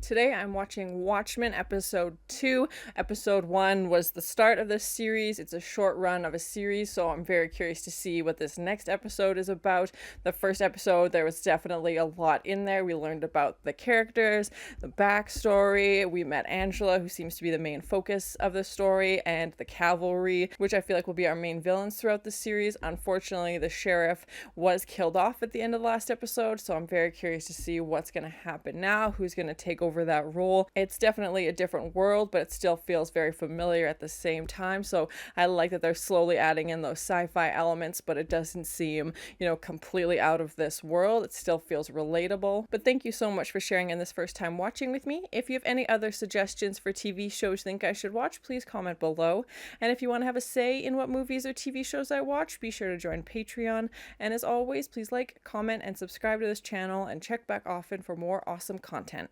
Today I'm watching Watchmen episode 2. Episode 1 was the start of this series. It's a short run of a series, so I'm very curious to see what this next episode is about. The first episode, there was definitely a lot in there. We learned about the characters, the backstory. We met Angela, who seems to be the main focus of the story, and the cavalry, which I feel like will be our main villains throughout the series. Unfortunately, the sheriff was killed off at the end of the last episode, so I'm very curious to see what's going to happen now, who's going to take over that role. It's definitely a different world, but it still feels very familiar at the same time, so I like that they're slowly adding in those sci-fi elements, but it doesn't seem, completely out of this world. It still feels relatable. But thank you so much for sharing in this first time watching with me. If you have any other suggestions for TV shows you think I should watch, please comment below. And if you want to have a say in what movies or TV shows I watch, be sure to join Patreon. And as always, please like, comment, and subscribe to this channel, and check back often for more awesome content.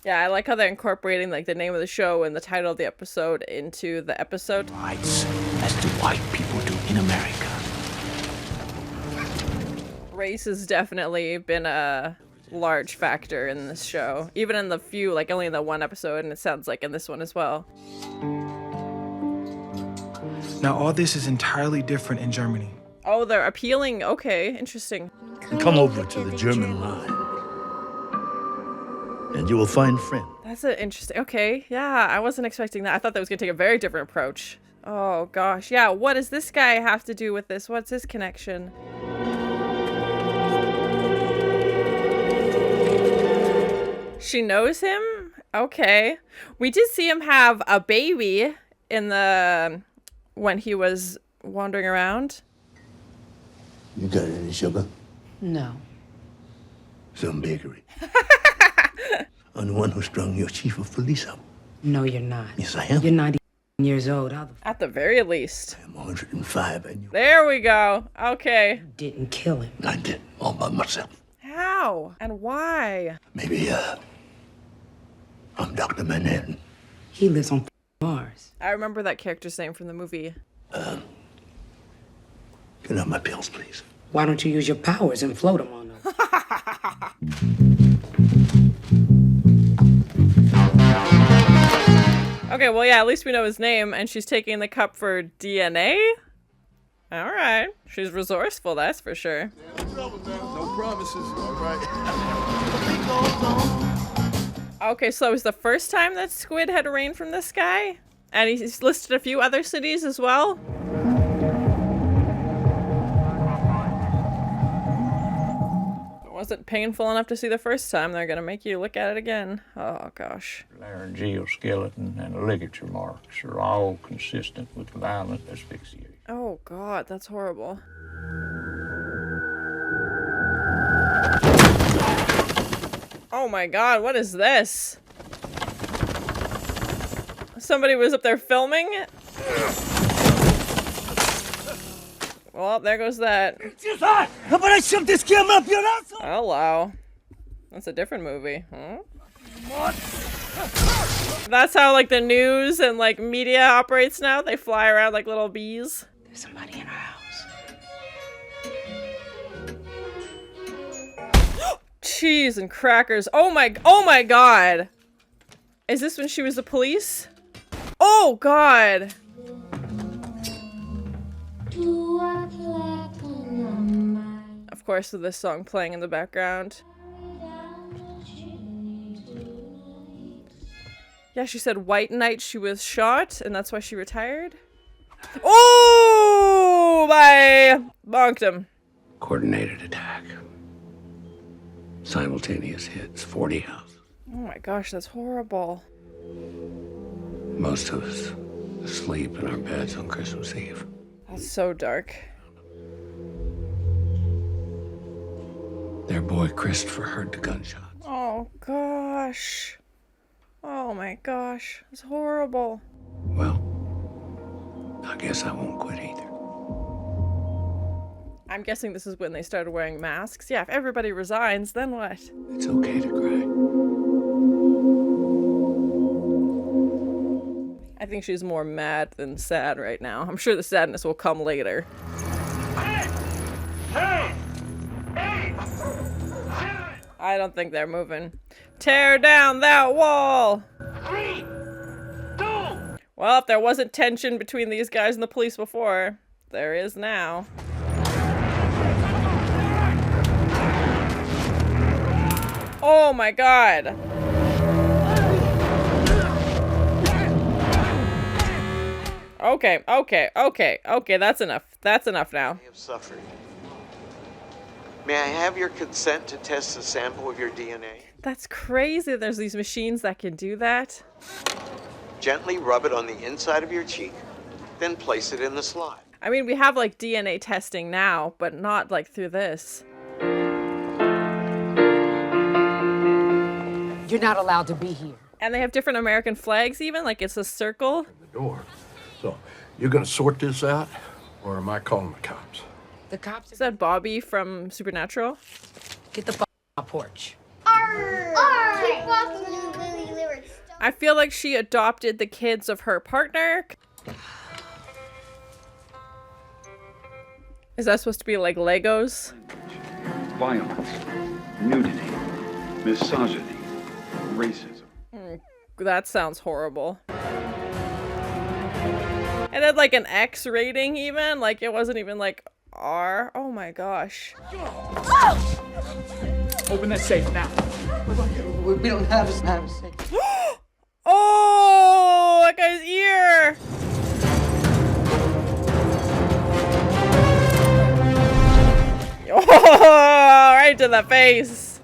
Yeah, I like how they're incorporating the name of the show and the title of the episode into the episode. Rights as to white people do in America. Race has definitely been a large factor in this show. Even in the few, only in the one episode, and it sounds like in this one as well. Now all this is entirely different in Germany. Oh, they're appealing. Okay, interesting. Come over to the German line, and you will find friends. That's an interesting. Okay, yeah, I wasn't expecting that. I thought that was gonna take a very different approach. Oh gosh, yeah. What does this guy have to do with this? What's his connection? She knows him? Okay. We did see him have a baby when he was wandering around. You got any sugar? No. Some bakery. I'm the one who strung your chief of police up. No, you're not. Yes, I am. You're 90 years old. At the very least. I'm 105 and you There we go. Okay. Didn't kill him. I did all by myself. How? And why? Maybe, I'm Dr. Manhattan. He lives on Mars. I remember that character's name from the movie. Can I have my pills, please? Why don't you use your powers and float him on them? Okay, well, yeah, at least we know his name, and she's taking the cup for DNA? All right. She's resourceful, that's for sure. No promises, all right? Okay, so it was the first time that squid had rained from the sky? And he's listed a few other cities as well? It wasn't painful enough to see the first time. They're gonna make you look at it again. Oh, gosh. Laryngeal skeleton and ligature marks are all consistent with violent asphyxiation. Oh, God, that's horrible. Oh my God, what is this? Somebody was up there filming? Well, there goes that. Hello. That's a different movie. Huh? That's how, the news and, media operates now? They fly around like little bees? There's somebody in our house. Cheese and crackers. Oh my God. Is this when she was the police? Oh God. Of course, with this song playing in the background. Yeah, she said white night she was shot, and that's why she retired. Oh, I bonked him. Coordinated attack. Simultaneous hits, 40 houses. Oh my gosh, that's horrible. Most of us asleep in our beds on Christmas Eve. That's so dark. Their boy Christopher heard the gunshots. Oh gosh. Oh my gosh, it's horrible. Well, I guess I won't quit either. I'm guessing this is when they started wearing masks. Yeah, if everybody resigns, then what? It's okay to cry. I think she's more mad than sad right now. I'm sure the sadness will come later. I don't think they're moving. Tear down that wall! 3, 2. Well, if there wasn't tension between these guys and the police before, there is now. Oh my god! Okay, that's enough. That's enough now. I have suffered. May I have your consent to test a sample of your DNA? That's crazy. There's these machines that can do that. Gently rub it on the inside of your cheek, then place it in the slot. I mean, we have like DNA testing now, but not like through this. You're not allowed to be here. And they have different American flags even, like it's a circle. The door. So, you're gonna sort this out, or am I calling the cops? The cops Is that Bobby from Supernatural? get the fuck off my porch. Keep walking, you lily livered stone. I feel like she adopted the kids of her partner. Is that supposed to be like Legos? Violence, nudity, misogyny, racism. That sounds horrible. It had like an X rating even, like it wasn't even like R. Oh my gosh. Open that safe now. We don't have a safe. Oh, that guy's ear. Oh, right to the face.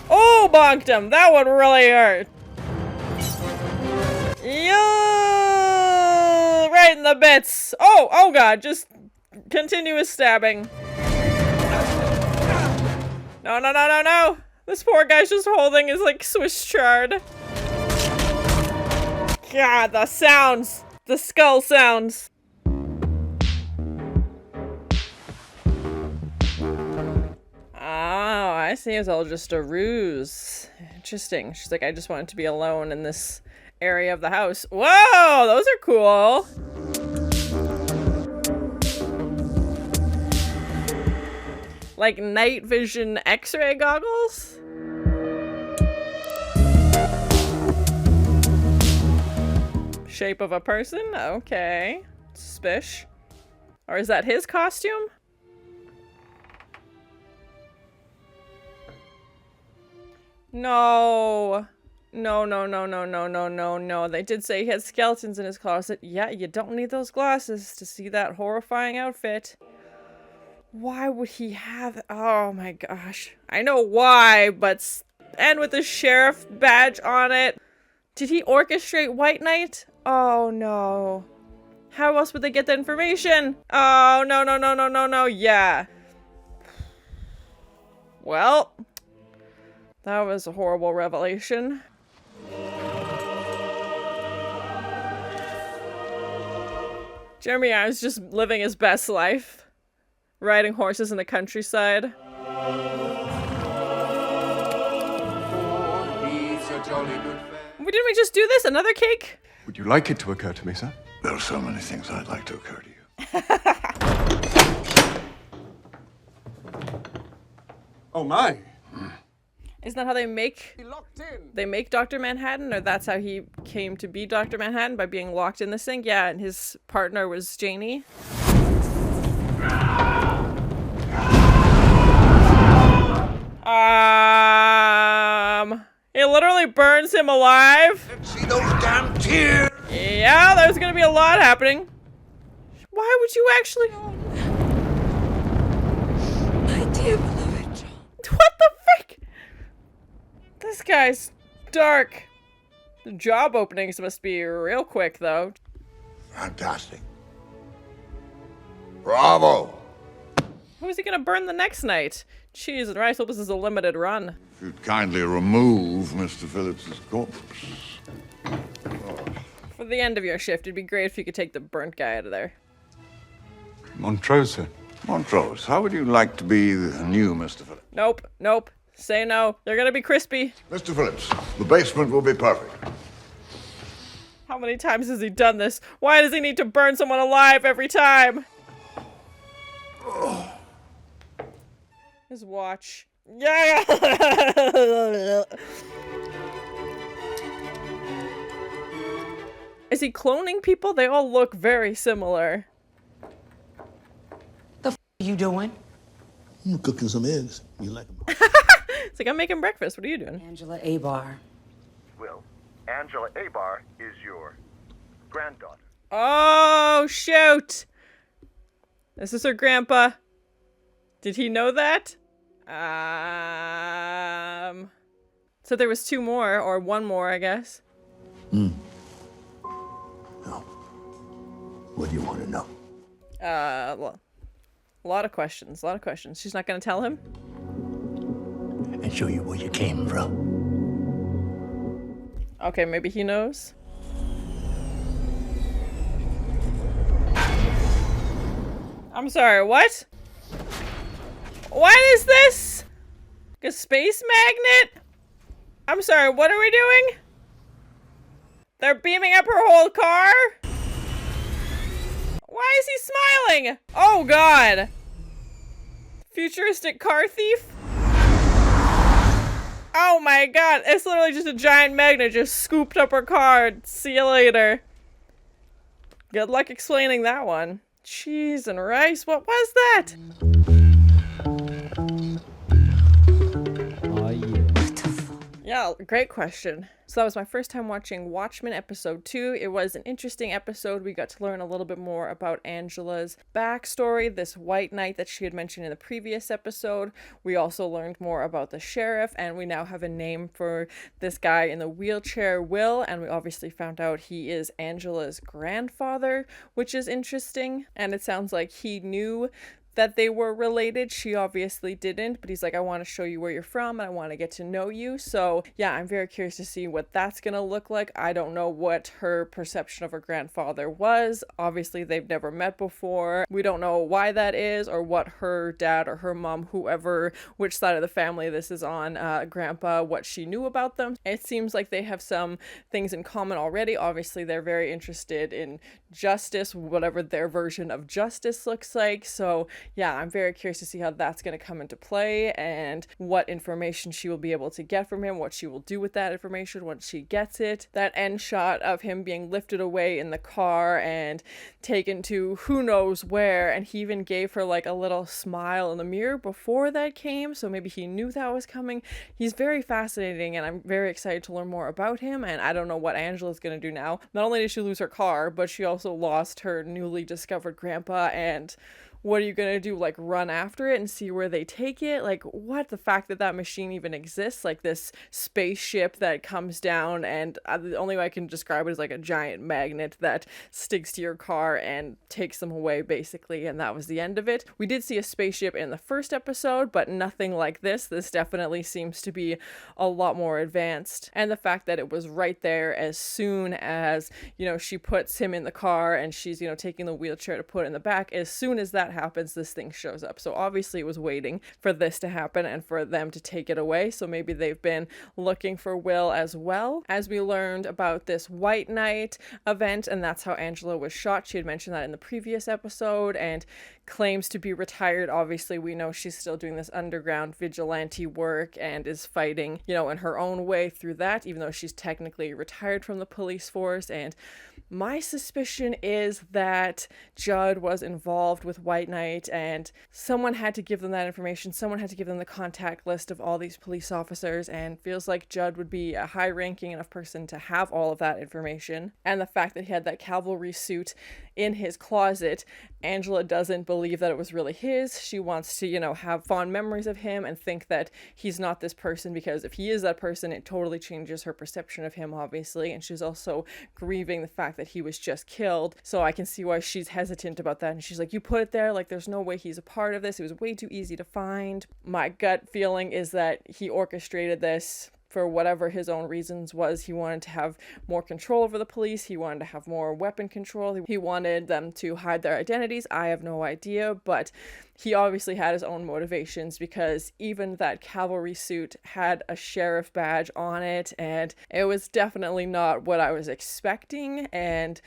Oh, bonked him. That one really hurt. Yeah, right in the bits. Oh god, just continuous stabbing. No. This poor guy's just holding his like Swiss chard. God, the sounds. The skull sounds. Oh, I see. It was all just a ruse. Interesting. She's like, I just wanted to be alone in this area of the house. Whoa, those are cool. Like night vision X-ray goggles? Shape of a person? Okay. Spish. Or is that his costume? No. No. They did say he had skeletons in his closet. Yeah, you don't need those glasses to see that horrifying outfit. Why would he have... Oh my gosh. I know why, but... And with the sheriff badge on it. Did he orchestrate White Knight? Oh no. How else would they get the information? Oh, no. Yeah. Well... That was a horrible revelation. Jeremy Irons just living his best life. Riding horses in the countryside. Didn't we just do this? Another cake? Would you like it to occur to me, sir? There are so many things I'd like to occur to you. Oh my! Isn't that how they make Dr. Manhattan? Or that's how he came to be Dr. Manhattan, by being locked in this thing? Yeah, and his partner was Janie. It literally burns him alive. Let's see those damn tears! Yeah, there's gonna be a lot happening. Why would you actually... My dear beloved John. What the frick? This guy's dark. The job openings must be real quick, though. Fantastic. Bravo! Who's he gonna burn the next night? Jeez, and I hope this is a limited run. If you'd kindly remove Mr. Phillips's corpse. For the end of your shift, it'd be great if you could take the burnt guy out of there. Montrose, sir. Montrose, how would you like to be the new Mr. Phillips? Nope. Say no. They're gonna be crispy. Mr. Phillips, the basement will be perfect. How many times has he done this? Why does he need to burn someone alive every time? His watch. Yeah. Is he cloning people? They all look very similar. The f are you doing? I'm cooking some eggs. You like them? It's like, I'm making breakfast. What are you doing? Angela Abar. Will, Angela Abar is your granddaughter. Oh, shoot. This is her grandpa. Did he know that? So there was 2 more, or 1 more, I guess. No. What do you want to know? A lot of questions. She's not gonna tell him? And show you where you came from. Okay, maybe he knows. I'm sorry, what? What is this? A space magnet? I'm sorry, what are we doing? They're beaming up her whole car? Why is he smiling? Oh god. Futuristic car thief? Oh my god, it's literally just a giant magnet just scooped up her car. See you later. Good luck explaining that one. Cheese and rice, what was that? Yeah, great question. So that was my first time watching Watchmen episode 2. It was an interesting episode. We got to learn a little bit more about Angela's backstory, this white knight that she had mentioned in the previous episode. We also learned more about the sheriff, and we now have a name for this guy in the wheelchair, Will, and we obviously found out he is Angela's grandfather, which is interesting. And it sounds like he knew that they were related. She obviously didn't, but he's like, I want to show you where you're from and I want to get to know you. So yeah, I'm very curious to see what that's gonna look like. I don't know what her perception of her grandfather was. Obviously they've never met before. We don't know why that is, or what her dad or her mom, whoever, which side of the family this is on, grandpa, what she knew about them. It seems like they have some things in common already. Obviously they're very interested in justice, whatever their version of justice looks like. So yeah, I'm very curious to see how that's going to come into play and what information she will be able to get from him, what she will do with that information once she gets it. That end shot of him being lifted away in the car and taken to who knows where, and he even gave her like a little smile in the mirror before that came, so maybe he knew that was coming. He's very fascinating, and I'm very excited to learn more about him, and I don't know what Angela's going to do now. Not only did she lose her car, but she also lost her newly discovered grandpa, and what are you gonna do, like run after it and see where they take it? Like, what? The fact that that machine even exists, like this spaceship that comes down, and the only way I can describe it is like a giant magnet that sticks to your car and takes them away basically, and that was the end of it. We did see a spaceship in the first episode, but nothing like this. This definitely seems to be a lot more advanced, and the fact that it was right there as soon as, you know, she puts him in the car and she's, you know, taking the wheelchair to put in the back, as soon as that happens, this thing shows up. So obviously it was waiting for this to happen and for them to take it away. So maybe they've been looking for Will as well. As we learned about this White Knight event, and that's how Angela was shot. She had mentioned that in the previous episode and claims to be retired. Obviously we know she's still doing this underground vigilante work and is fighting, you know, in her own way through that, even though she's technically retired from the police force. And my suspicion is that Judd was involved with White Knight, and someone had to give them that information. Someone had to give them the contact list of all these police officers, and feels like Judd would be a high-ranking enough person to have all of that information. And the fact that he had that cavalry suit in his closet, Angela doesn't believe that it was really his. She wants to, you know, have fond memories of him and think that he's not this person, because if he is that person, it totally changes her perception of him, obviously. And she's also grieving the fact that he was just killed. So I can see why she's hesitant about that. And she's like, you put it there, like there's no way he's a part of this. It was way too easy to find. My gut feeling is that he orchestrated this for whatever his own reasons was. He wanted to have more control over the police. He wanted to have more weapon control. He wanted them to hide their identities. I have no idea, but he obviously had his own motivations, because even that cavalry suit had a sheriff badge on it, and it was definitely not what I was expecting. And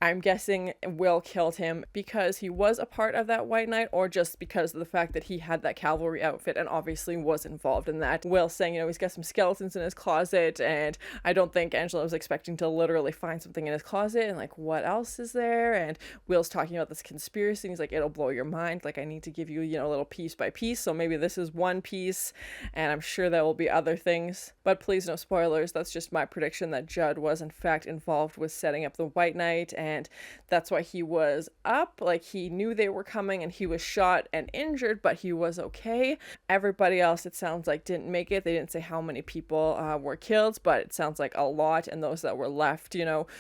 I'm guessing Will killed him because he was a part of that White Knight, or just because of the fact that he had that cavalry outfit and obviously was involved in that. Will saying, he's got some skeletons in his closet, and I don't think Angela was expecting to literally find something in his closet, and like, what else is there? And Will's talking about this conspiracy, and he's like, it'll blow your mind, like, I need to give you, a little piece by piece, so maybe this is one piece, and I'm sure there will be other things, but please no spoilers. That's just my prediction, that Judd was in fact involved with setting up the White Knight, and that's why he was up. Like, he knew they were coming, and he was shot and injured, but he was okay. Everybody else, it sounds like, didn't make it. They didn't say how many people were killed, but it sounds like a lot, and those that were left,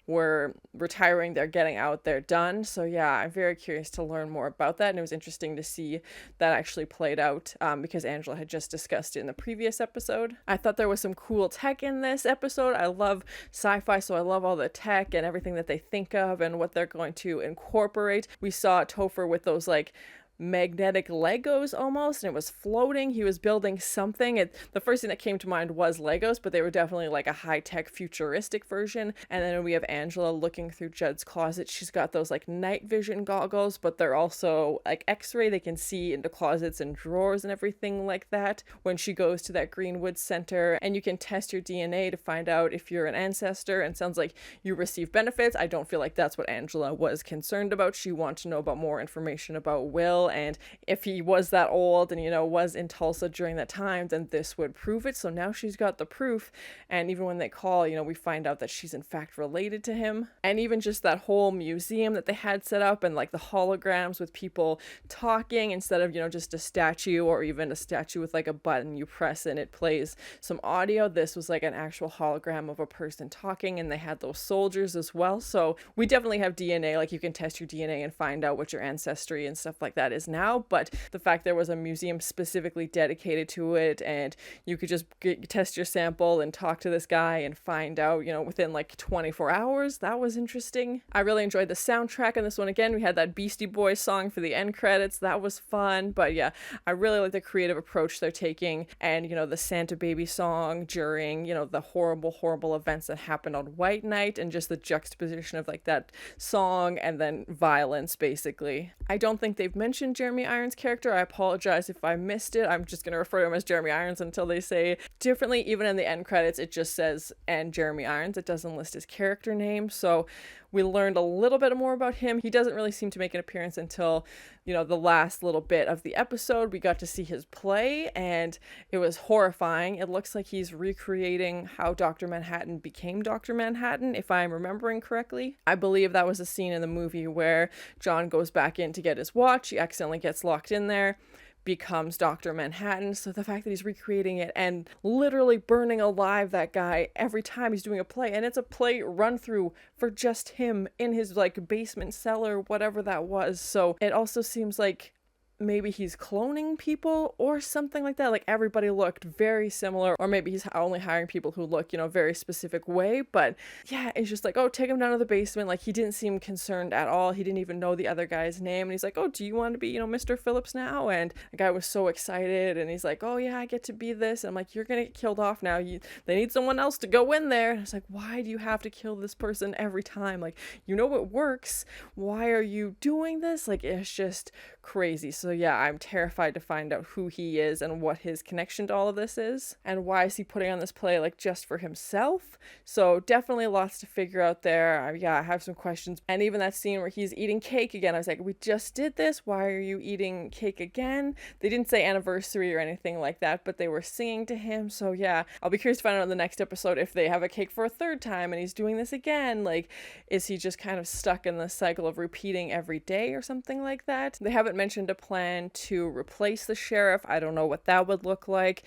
were retiring. They're getting out, they're done. So yeah, I'm very curious to learn more about that, and it was interesting to see that actually played out, because Angela had just discussed it in the previous episode. I thought there was some cool tech in this episode. I love sci-fi, so I love all the tech and everything that they think of and what they're going to incorporate. We saw Topher with those like magnetic Legos almost, and it was floating. He was building something. The first thing that came to mind was Legos, but they were definitely like a high-tech futuristic version. And then we have Angela looking through Judd's closet. She's got those like night vision goggles, but they're also like X-ray. They can see into closets and drawers and everything like that when she goes to that Greenwood Center. And you can test your DNA to find out if you're an ancestor, and sounds like you receive benefits. I don't feel like that's what Angela was concerned about. She wanted to know about more information about Will, and if he was that old and was in Tulsa during that time, then this would prove it. So now she's got the proof, and even when they call, we find out that she's in fact related to him. And even just that whole museum that they had set up, and like the holograms with people talking instead of just a statue, or even a statue with like a button you press and it plays some audio. This was like an actual hologram of a person talking, and they had those soldiers as well. So we definitely have DNA. Like, you can test your DNA and find out what your ancestry and stuff like that is now, but the fact there was a museum specifically dedicated to it, and you could just test your sample and talk to this guy and find out within like 24 hours, that was interesting. I really enjoyed the soundtrack on this one. Again, we had that Beastie Boys song for the end credits. That was fun. But yeah, I really like the creative approach they're taking, and the Santa Baby song during the horrible events that happened on White Knight, and just the juxtaposition of like that song and then violence, basically. I don't think they've mentioned Jeremy Irons' character. I apologize if I missed it. I'm just going to refer to him as Jeremy Irons until they say differently. Even in the end credits, it just says "and Jeremy Irons." It doesn't list his character name. So we learned a little bit more about him. He doesn't really seem to make an appearance until the last little bit of the episode. We got to see his play, and it was horrifying. It looks like he's recreating how Dr. Manhattan became Dr. Manhattan, if I'm remembering correctly. I believe that was a scene in the movie where John goes back in to get his watch. He accidentally gets locked in there, becomes Dr. Manhattan. So the fact that he's recreating it and literally burning alive that guy every time he's doing a play, and it's a play run through for just him in his like basement cellar, whatever that was. So it also seems like maybe he's cloning people or something like that. Like, everybody looked very similar, or maybe he's only hiring people who look very specific way. But yeah, it's just like, oh, take him down to the basement. Like, he didn't seem concerned at all. He didn't even know the other guy's name, and he's like, oh, do you want to be Mr. Phillips now? And the guy was so excited, and he's like, oh yeah, I get to be this. And I'm like, you're gonna get killed off now. They need someone else to go in there. And it's like, why do you have to kill this person every time? Like, it works. Why are you doing this? Like, it's just crazy. So yeah, I'm terrified to find out who he is and what his connection to all of this is, and why is he putting on this play like just for himself. So definitely lots to figure out there. I have some questions. And even that scene where he's eating cake again, I was like, we just did this, why are you eating cake again? They didn't say anniversary or anything like that, but they were singing to him. So yeah, I'll be curious to find out in the next episode if they have a cake for a third time and he's doing this again. Like, is he just kind of stuck in the cycle of repeating every day or something like that? They haven't mentioned a plan to replace the sheriff. I don't know what that would look like.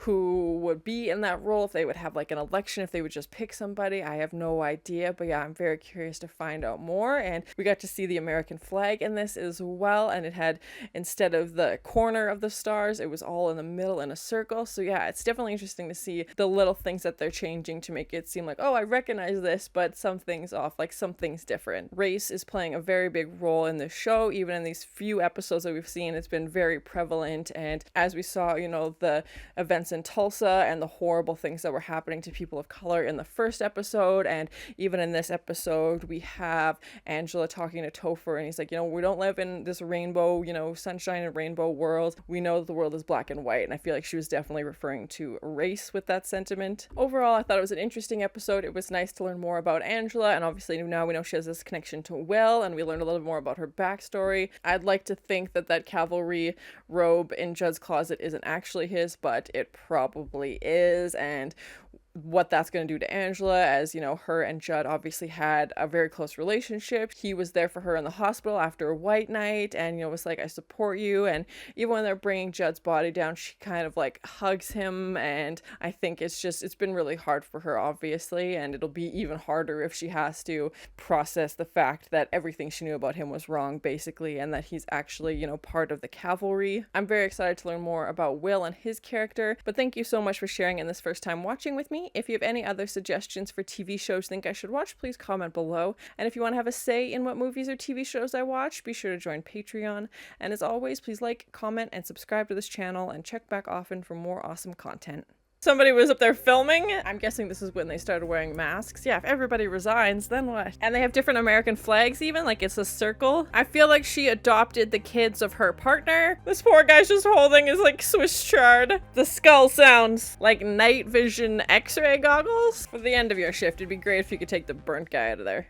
who would be in that role, if they would have like an election, if they would just pick somebody. I have no idea, but yeah, I'm very curious to find out more. And we got to see the American flag in this as well, and it had, instead of the corner of the stars, it was all in the middle in a circle. So yeah, it's definitely interesting to see the little things that they're changing to make it seem like, oh, I recognize this, but some things off, like some things different. Race is playing a very big role in the show. Even in these few episodes that we've seen, it's been very prevalent. And as we saw, you know, the events in Tulsa and the horrible things that were happening to people of color in the first episode, and even in this episode, we have Angela talking to Topher, and he's like, you know, we don't live in this rainbow, you know, sunshine and rainbow world. We know that the world is black and white. And I feel like she was definitely referring to race with that sentiment. Overall, I thought it was an interesting episode. It was nice to learn more about Angela, and obviously now we know she has this connection to Will, and we learned a little bit more about her backstory. I'd like to think that that cavalry robe in Judd's closet isn't actually his, but it probably is, and what that's going to do to Angela, as you know, her and Judd obviously had a very close relationship. He was there for her in the hospital after a white night, and you know, was like, I support you. And even when they're bringing Judd's body down, she kind of like hugs him, and I think it's been really hard for her, obviously, and it'll be even harder if she has to process the fact that everything she knew about him was wrong, basically, and that he's actually, you know, part of the cavalry. I'm very excited to learn more about Will and his character, but thank you so much for sharing in this first time watching with me. If you have any other suggestions for TV shows you think I should watch, please comment below. And if you want to have a say in what movies or TV shows I watch, be sure to join Patreon. And as always, please like, comment, and subscribe to this channel, and check back often for more awesome content. Somebody was up there filming. I'm guessing this is when they started wearing masks. Yeah, if everybody resigns, then what? And they have different American flags even, like it's a circle. I feel like she adopted the kids of her partner. This poor guy's just holding his like Swiss chard. The skull sounds like night vision x-ray goggles. For the end of your shift, it'd be great if you could take the burnt guy out of there.